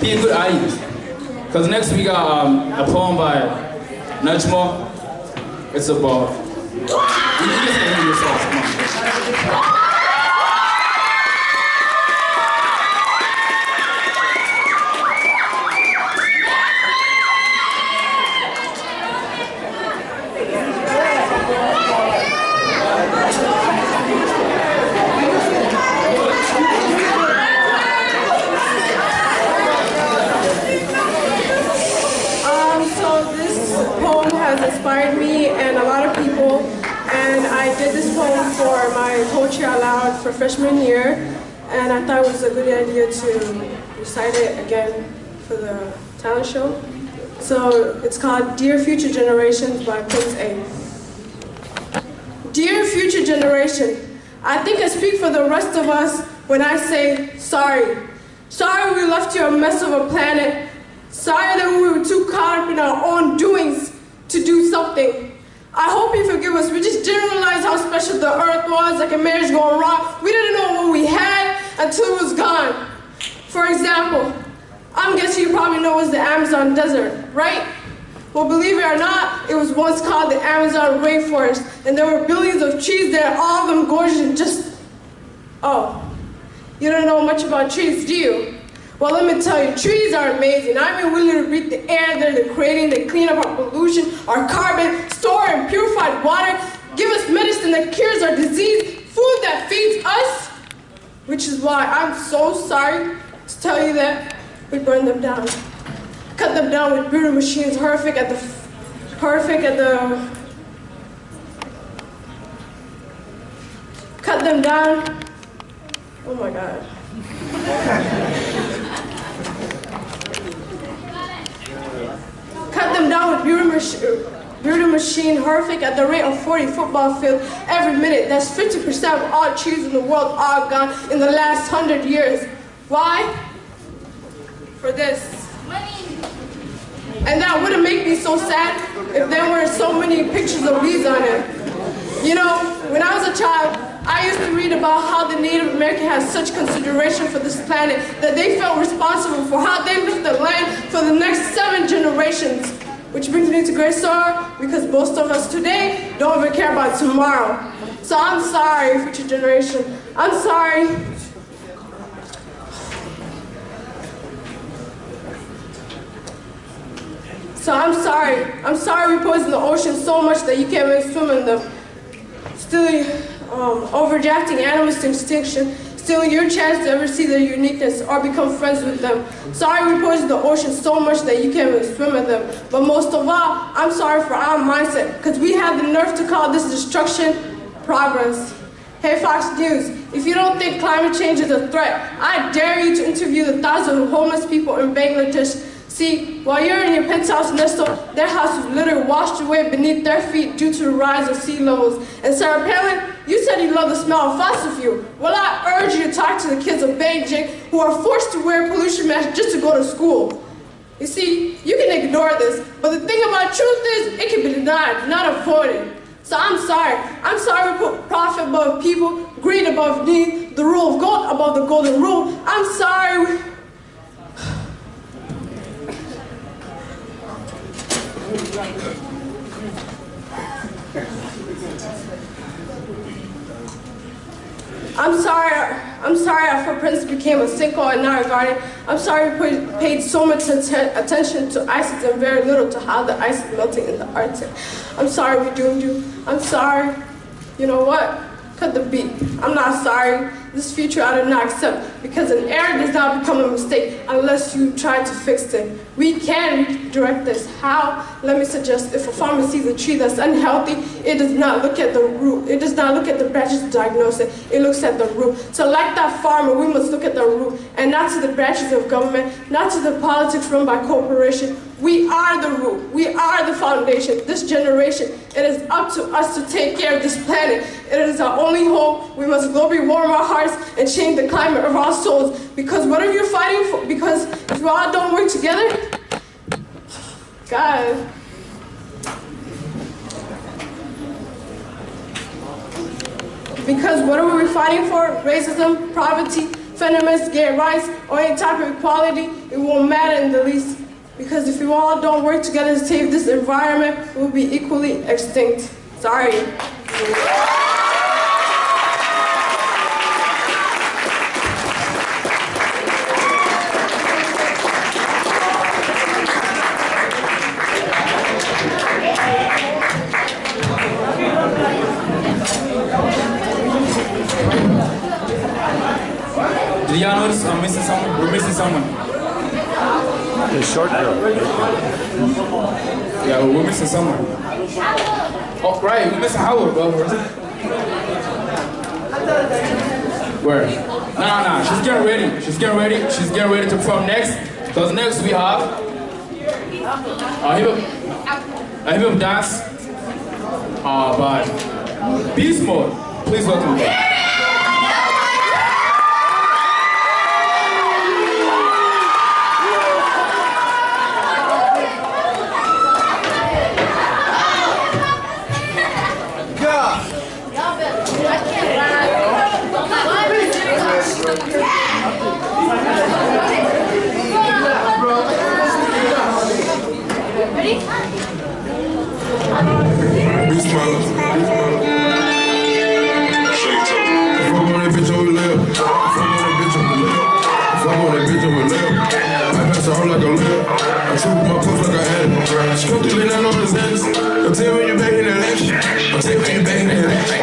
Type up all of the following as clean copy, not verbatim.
Be a good audience. Because next we got a poem by Najma. It's about... You can just name yourself, come on. Inspired me and a lot of people, and I did this poem for my Poetry Out Loud for freshman year, and I thought it was a good idea to recite it again for the talent show. So it's called Dear Future Generations by Prince A. Dear future generation, I think I speak for the rest of us when I say sorry. Sorry we left you a mess of a planet. Sorry that we were too caught up in our own doings to do something. I hope you forgive us. We just didn't realize how special the earth was, like a marriage going wrong. We didn't know what we had until it was gone. For example, I'm guessing you probably know it was the Amazon desert, right? Well, believe it or not, it was once called the Amazon rainforest, and there were billions of trees there, all of them gorgeous and just... Oh, you don't know much about trees, do you? Well, let me tell you, trees are amazing. I mean, we literally breathe the air they're creating. They clean up our pollution, our carbon, store and purified water, give us medicine that cures our disease, food that feeds us. Which is why I'm so sorry to tell you that we burned them down. Cut them down with brutal machines, horrific at the... Cut them down. Oh my God. Cut them down with brutal machine, horrific at the rate of 40 football fields every minute. That's 50% of all trees in the world are gone in the last 100 years. Why? For this. And that wouldn't make me so sad if there were so many pictures of leaves on it. You know, when I was a child, I used to read about how the Native American has such consideration for this planet that they felt responsible for how they left the land for the next 7 generations. Which brings me to great sorrow, because most of us today don't even care about tomorrow. So I'm sorry, future generation. I'm sorry. I'm sorry we poisoned the ocean so much that you can't even swim in them. Still, overdrafting animals to extinction, stealing your chance to ever see their uniqueness or become friends with them. Sorry we poisoned the ocean so much that you can't even swim in them. But most of all, I'm sorry for our mindset, because we have the nerve to call this destruction progress. Hey Fox News, if you don't think climate change is a threat, I dare you to interview the thousands of homeless people in Bangladesh. See, while you're in your penthouse nestle, their house is literally washed away beneath their feet due to the rise of sea levels. And Sarah Palin, you said you love the smell of fossil fuel. Well, I urge you to talk to the kids of Beijing who are forced to wear pollution masks just to go to school. You see, you can ignore this, but the thing about truth is, it can be denied, not avoided. So I'm sorry. I'm sorry we put profit above people, greed above need, the rule of gold above the golden rule. I'm sorry. I'm sorry after Prince became a sinkhole and not regarded. I'm sorry we paid so much attention to ISIS and very little to how the ice is melting in the Arctic. I'm sorry we doomed you. I'm sorry. You know what? Cut the beat. I'm not sorry. This future I do not accept, because an error does not become a mistake unless you try to fix it. We can redirect this. How? Let me suggest, if a farmer sees a tree that's unhealthy, it does not look at the root. It does not look at the branches to diagnose it. It looks at the root. So like that farmer, we must look at the root and not to the branches of government, not to the politics run by corporation. We are the root. We are the foundation. This generation, it is up to us to take care of this planet. It is our only hope. We must globally warm our hearts and change the climate of our souls. Because whatever you're fighting for, because if we all don't work together, God. Because whatever we're fighting for, racism, poverty, feminists, gay rights, or any type of equality, it won't matter in the least. Because if we all don't work together to save this environment, we'll be equally extinct. Sorry. Did y'all notice I'm missing someone? We're missing someone. The short girl. Yeah, we're missing someone. Oh, right, we're missing Howard, bro. Where? Nah. She's getting ready. She's getting ready to perform next. Because next we have a hip hop dance by Beast Mode. Please welcome them. Beast mode. Fuck on that bitch over left. Fuck on that bitch over left. Fuck on that bitch over left. I pass her like a lip. I trip my puff like I had it. She come through lean out on the Xanax. Don't tell me you back in that action. Don't tell me you back in that action.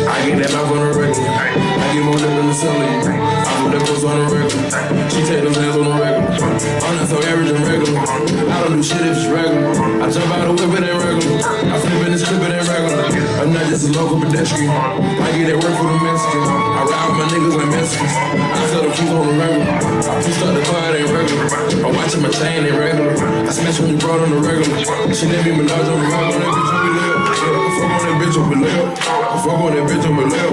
I get that mouth on the regular. I get more than the cellar. I put that puss on the regular. She take them hands on the regular. I'm not so average and regular. I don't do shit if it's regular. I jump out the whip, it ain't regular. I flip in this clip, it ain't regular. I'm not just a local pedestrian. I get that work for the Mexicans. I ride with my niggas like Mexicans. I sell the keys on the regular. I pushed up the car, it ain't regular. I'm watching my chain, ain't regular. I smash when you brought on the regular. She let me menage on the regular. That bitch on me lip. I fuck on that bitch on my lip.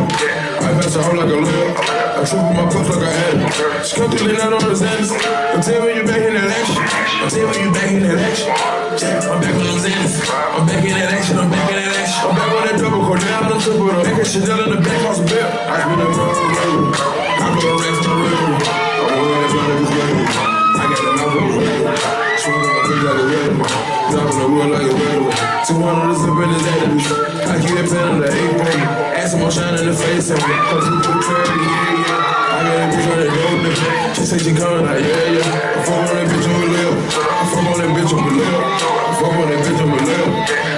I pass her out like a lip. I trip with my puff like I had it. She come through lean out on the Xanax. Don't tell me you back in that action. Don't tell me you back in that action. I'm back on them Xanax. I'm back in that action. I'm back in that action. I'm back on that double core down on the triple. Back at Chanel in the back house of belt. I spin that mouth on the regular. I put a racks on the regular. I'm on that blood of this regular. I got that mouth on the regular. Swing on my bitch like a regular. Dropping the wood like a regular. 200 is up in his enemies. I keep that pen on the 8-point. Add some more shine in the face on me. Cause you put clarity, yeah. I got that bitch on that dope, nigga. She say she coming like, yeah. I fuck on that bitch on my lip. I fuck on that bitch on my lip. I fuck on that bitch on my lip.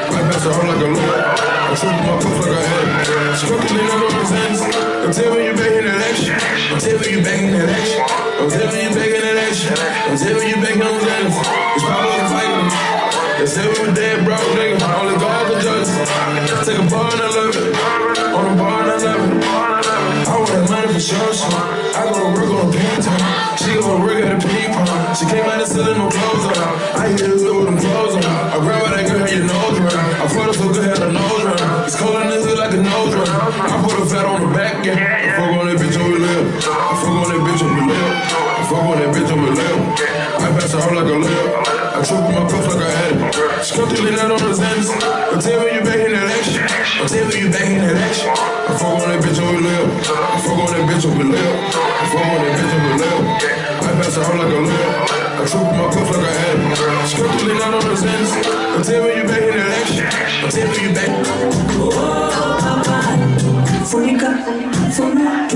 I pass her out like a lip. I trip my puff like I had it. She fucking lean out on the Xanax. Don't tell me you back in that action. Don't tell me you back in that action. Don't tell me you back in that action. Don't tell me you back on the Xanax. It's probably like a fighter. They say we were dead, bro, nigga. Only God can judge us. Take a bar and I love it. On the bar and I love it. I want that money for sure. I go to work on a painter. She go to work at a ping-pong. She came out and selling no clothes on. I hit it with them clothes on. I grab her, that girl, had your nose run. I put her so good, had a nose run. It's cold in this hood like a nose run. I put a fat on the back, yeah. I fuck on that bitch on my lip. I fuck on that bitch on my lip. I fuck on that bitch on my lip. I pass her out like a lip. I trip with my puff like I had it. She come through lean out on the Xanax. Don't tell me you back in that action. Don't tell me you back in that action. I fuck on that bitch on my lip. I fuck on that bitch on my lip. I fuck on that bitch on my lip. I pass her out like a lip. I trip with my puff like I had it. She come through lean out on the Xanax. Don't tell me you back in that action. Don't tell me you back. Funica, fuma,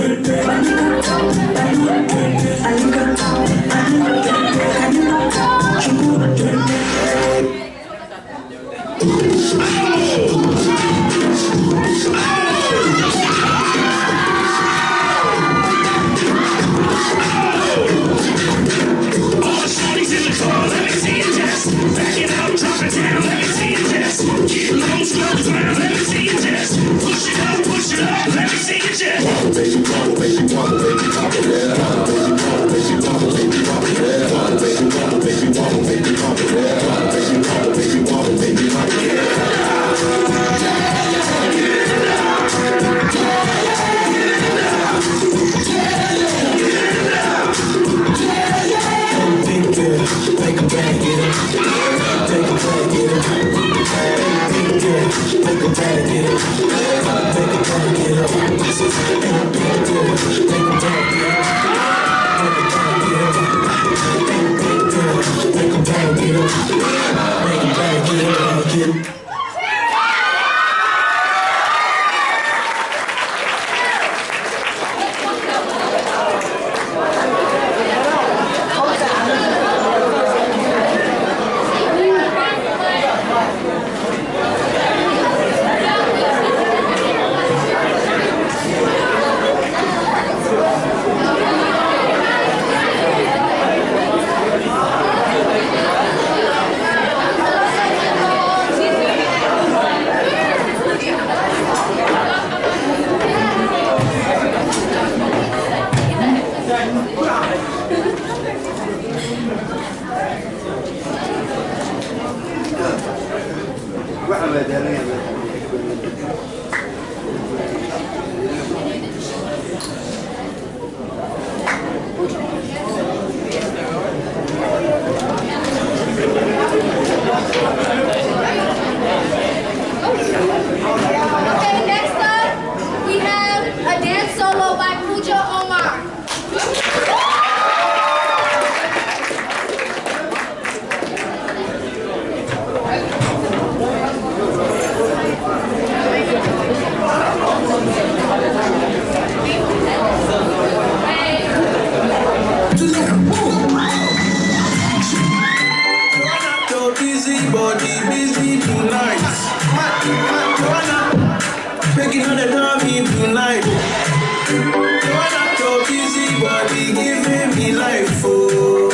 not so busy, but be giving me life, oh.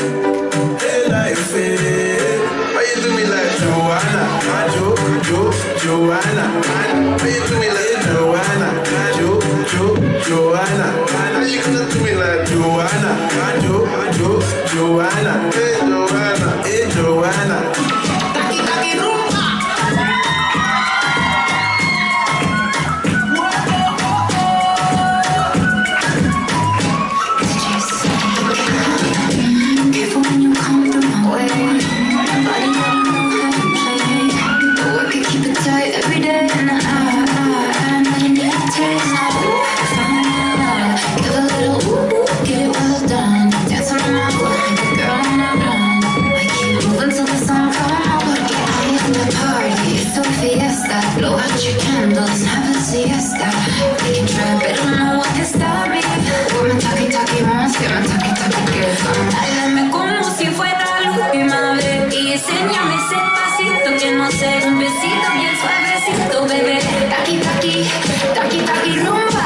Hey, life, hey. Why you do me like Joanna? Joanna. Why you do me like Joanna? Joanna. Why you gonna do me like Joanna? Joanna. Hey, Joanna. Taki, taki, rumba. Careful when you come through my way. Body know how to play. But work it, keep it tight every day. And I know you need a taste. Give a little ooh, get it well done. Dance on my board, girl on my run. I keep moving till the sun comes out. Get high on the party, it's a fiesta. Blow out your candles, have a siesta. We can try, but don't know what can stop me. Woman talking, wrong, still talking, good. Háblame como si fuera la última vez. Y enséñame ese pasito que no sé. Un besito bien suavecito, bebé. Taki, rumba.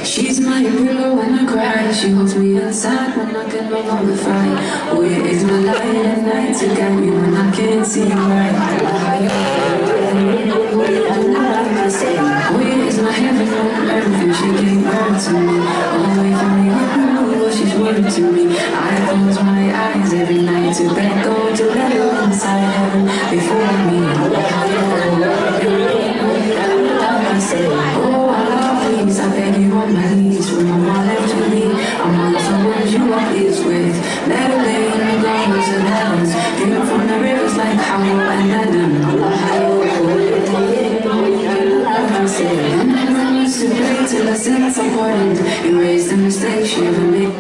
She's my pillow when I cry. She she holds me inside when I can no longer fight. Oh, yeah, it's my light at night to guide me when I can't see right. Oh, yeah, it's my heaven on earth and she gave birth to me. All the way from me, what she's worth to me. I close my eyes every night to let go, to let her inside heaven before me. I say, oh, Allah, please, I beg you on my knees. From my left to me, I'm on the words you are pleased with. Let her lay in the gardens and heavens, drink from the rivers like Howell and Adam. I say, I'm used to play till I see that's important. Erase the mistakes you ever made.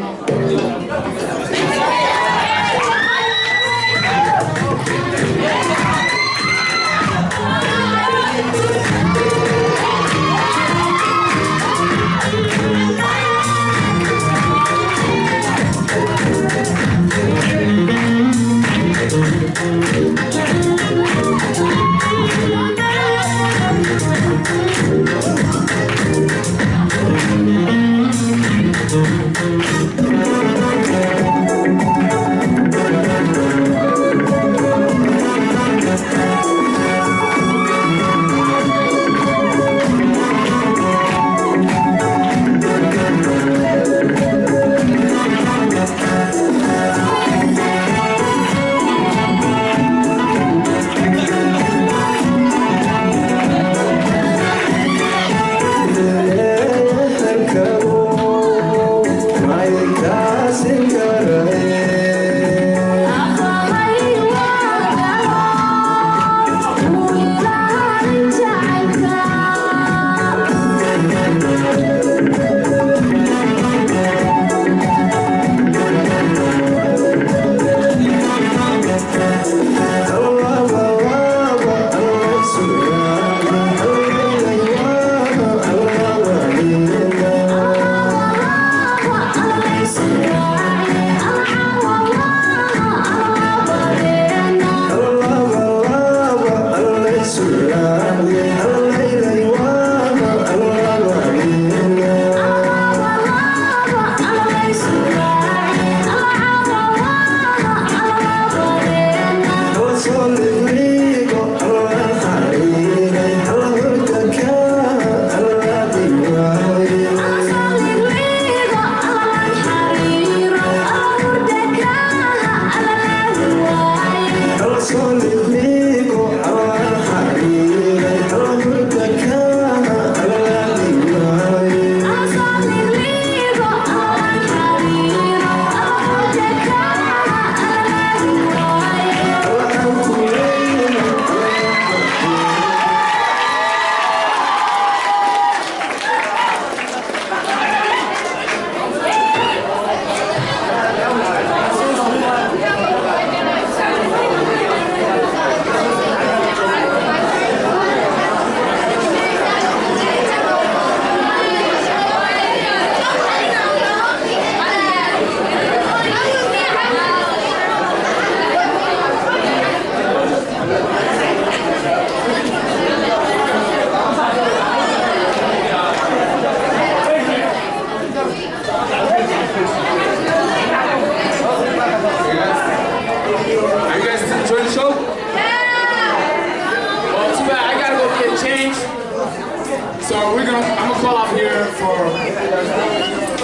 I'm gonna call up here for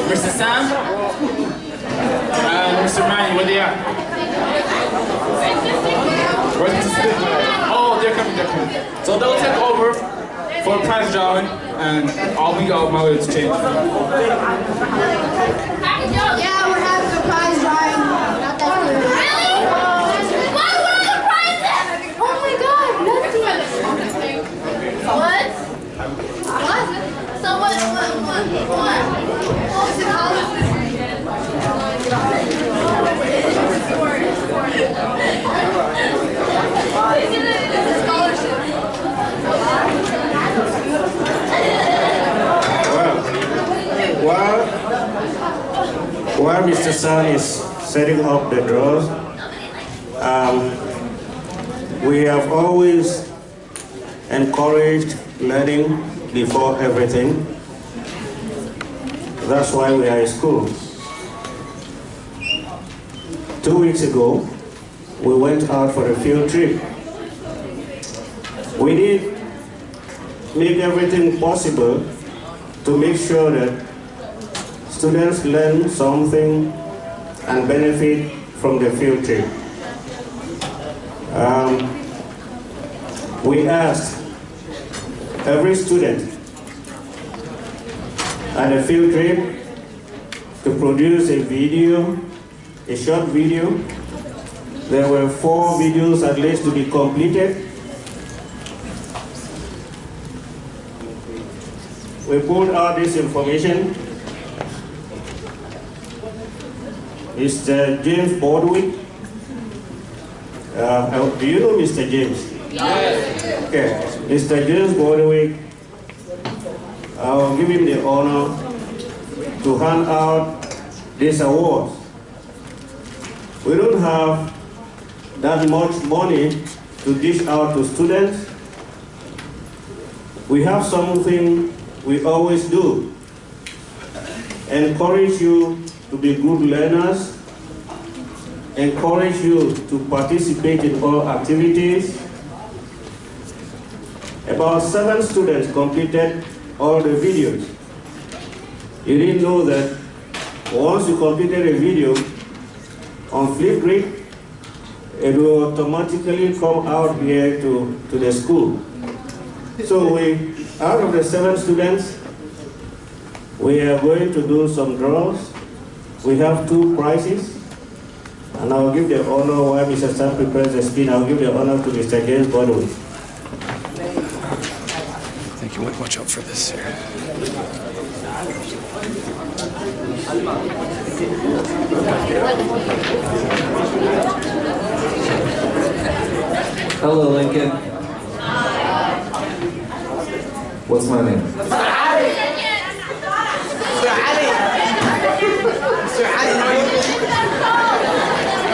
Mr. Sam and Mr. Manny. Where they at? Where's Mr. Smith? Oh, they're coming. So they'll take over for prize drawing, and I'll be on my way to change. Yeah, we're having a prize drawing. Not that clear. Really? What are the prizes? Oh my god, nothing. What? What? So what? What was it called? While Mr. San is setting up the draws, we have always encouraged learning before everything. That's why we are in school. 2 weeks ago, we went out for a field trip. We did make everything possible to make sure that students learn something and benefit from the field trip. We asked every student at the field trip to produce a video, a short video. There were 4 videos at least to be completed. We pulled out this information. Mr. James Baldwin. Do you know Mr. James? Yes. Okay. Mr. James Baldwin, I will give him the honor to hand out this award. We don't have that much money to dish out to students. We have something we always do. Encourage you to be good learners, encourage you to participate in all activities. About 7 students completed all the videos. You didn't know that once you completed a video on Flipgrid, it will automatically come out here to the school. So out of the 7 students, we are going to do some draws. We have 2 prizes, and I'll give the honor while Mr. Sam prepares the spin. I'll give the honor to Mr. James Baldwin. Thank you. Watch out for this here. Hello, Lincoln. What's my name?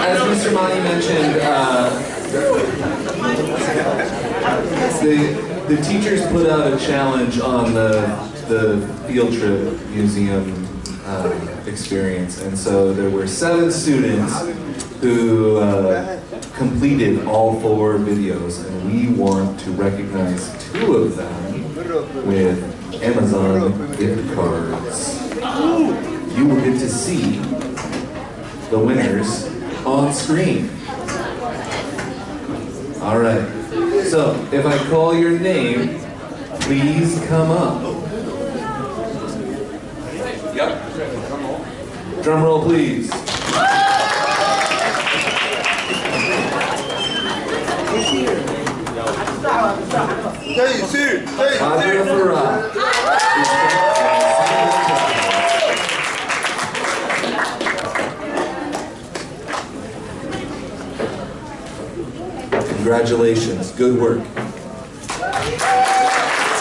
As Mr. Mani mentioned, the teachers put out a challenge on the field trip museum experience, and so there were 7 students who completed all 4 videos, and we want to recognize 2 of them with Amazon gift cards. You will get to see the winners on screen. All right. So if I call your name, please come up. Yep. Drum roll, please. Congratulations, good work. Let's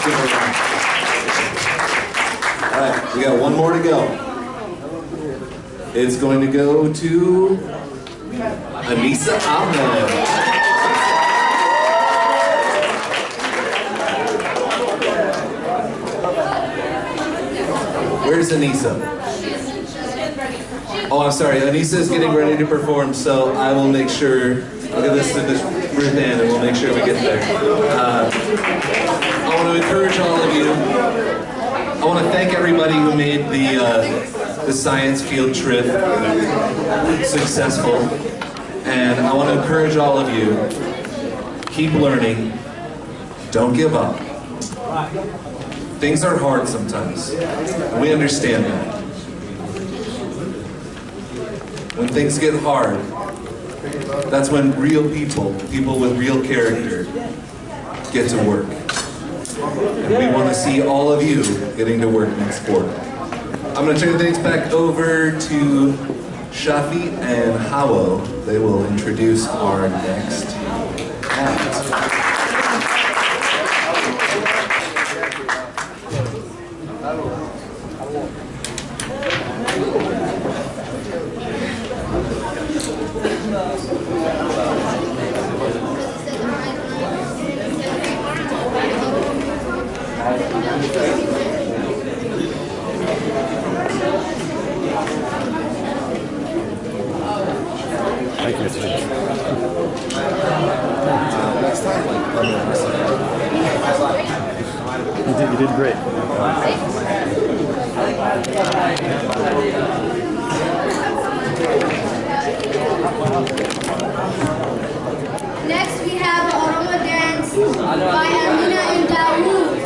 give her a round. All right, we got 1 more to go. It's going to go to Anissa Ahmed. Where's Anissa? Oh, I'm sorry. Anissa is getting ready to perform, so I will make sure. I'll give this to this Ruth Ann, and we'll make sure we get there. I want to encourage all of you. I want to thank everybody who made the science field trip successful, and I want to encourage all of you. Keep learning. Don't give up. Things are hard sometimes. We understand that. When things get hard, that's when real people with real character, get to work. And we want to see all of you getting to work next quarter. I'm going to turn things back over to Shafi and Hawo. They will introduce our next act. You did great. Next we have Oromo Dance by Amina and Dawood.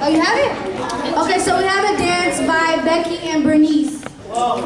Oh, you have it? Okay, so we have a dance by Becky and Bernice. Whoa.